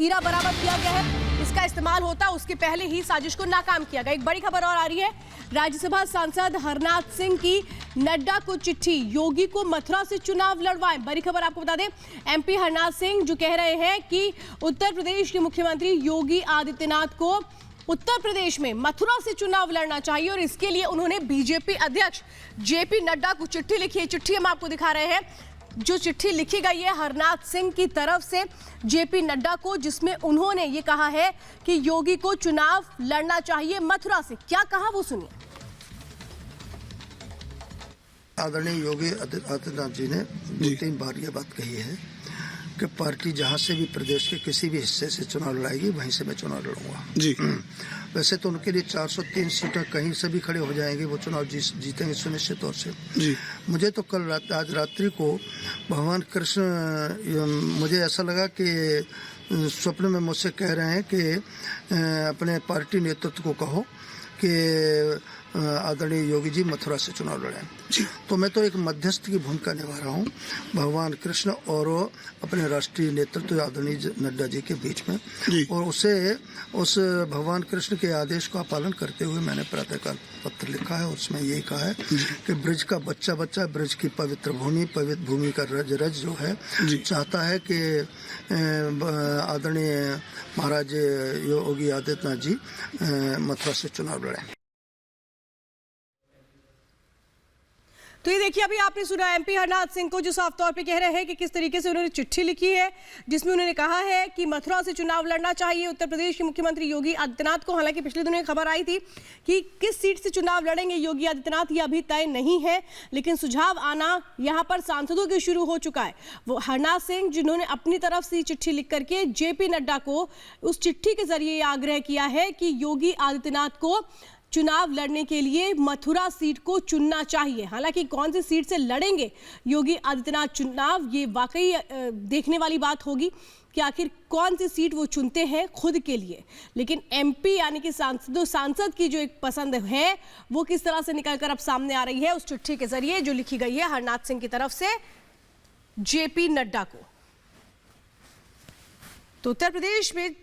जखीरा बरामद किया गया है। इसका इस्तेमाल होता उसके पहले ही साजिश को नाकाम किया गया। एक बड़ी खबर और आ रही है, राज्यसभा सांसद हरनाथ सिंह की नड्डा को चिट्ठी, योगी को मथुरा से चुनाव लड़वाएं। बड़ी खबर आपको बता दें, एमपी हरनाथ सिंह जो कह रहे हैं कि उत्तर प्रदेश के मुख्यमंत्री योगी आदित्यनाथ को उत्तर प्रदेश में मथुरा से चुनाव लड़ना चाहिए और इसके लिए उन्होंने बीजेपी अध्यक्ष जेपी नड्डा को चिट्ठी लिखी है। चिट्ठी हम आपको दिखा रहे हैं, जो चिट्ठी लिखी गई है हरनाथ सिंह की तरफ से जेपी नड्डा को, जिसमें उन्होंने ये कहा है कि योगी को चुनाव लड़ना चाहिए मथुरा से। क्या कहा वो सुनिए। आदरणीय योगी आदित्यनाथ जी ने 2-3 बार ये बात कही है कि पार्टी जहां से भी प्रदेश के किसी भी हिस्से से चुनाव लड़ाएगी वहीं से मैं चुनाव लड़ूंगा जी। वैसे तो उनके लिए 403 सीटें कहीं से भी खड़े हो जाएंगे, वो चुनाव जीतेंगे सुनिश्चित तौर से जी। मुझे तो आज रात्रि को भगवान कृष्ण, मुझे ऐसा लगा कि स्वप्न में मुझसे कह रहे हैं कि अपने पार्टी नेतृत्व को कहो कि आदरणीय योगी जी मथुरा से चुनाव लड़ें। तो मैं तो एक मध्यस्थ की भूमिका निभा रहा हूँ भगवान कृष्ण और अपने राष्ट्रीय नेतृत्व आदरणीय नड्डा जी के बीच में, और उस भगवान कृष्ण के आदेश का पालन करते हुए मैंने प्रातःकाल पत्र लिखा है। उसमें यही कहा है कि ब्रज का बच्चा बच्चा, ब्रज की पवित्र भूमि का रज रज जो है चाहता है कि आदरणीय महाराज योगी आदित्यनाथ जी मथुरा से चुनाव लड़ें। तो ये देखिए, अभी आपने सुना एमपी हरनाथ सिंह को, जो साफ तौर पे कह रहे हैं कि किस तरीके से उन्होंने चिट्ठी लिखी है जिसमें उन्होंने कहा है कि मथुरा से चुनाव लड़ना चाहिए उत्तर प्रदेश के मुख्यमंत्री योगी आदित्यनाथ को। हालांकि पिछले दिनों खबर आई थी कि किस सीट से चुनाव लड़ेंगे योगी आदित्यनाथ, ये अभी तय नहीं है, लेकिन सुझाव आना यहाँ पर सांसदों के शुरू हो चुका है। वो हरनाथ सिंह जिन्होंने अपनी तरफ से चिट्ठी लिख करके जेपी नड्डा को उस चिट्ठी के जरिए आग्रह किया है कि योगी आदित्यनाथ को चुनाव लड़ने के लिए मथुरा सीट को चुनना चाहिए। हालांकि कौन सी सीट से लड़ेंगे योगी आदित्यनाथ चुनाव, ये वाकई देखने वाली बात होगी कि आखिर कौन सी सीट वो चुनते हैं खुद के लिए। लेकिन एमपी यानी कि सांसद की जो एक पसंद है वो किस तरह से निकलकर अब सामने आ रही है उस चिट्ठी के जरिए जो लिखी गई है हरनाथ सिंह की तरफ से जेपी नड्डा को। तो उत्तर प्रदेश में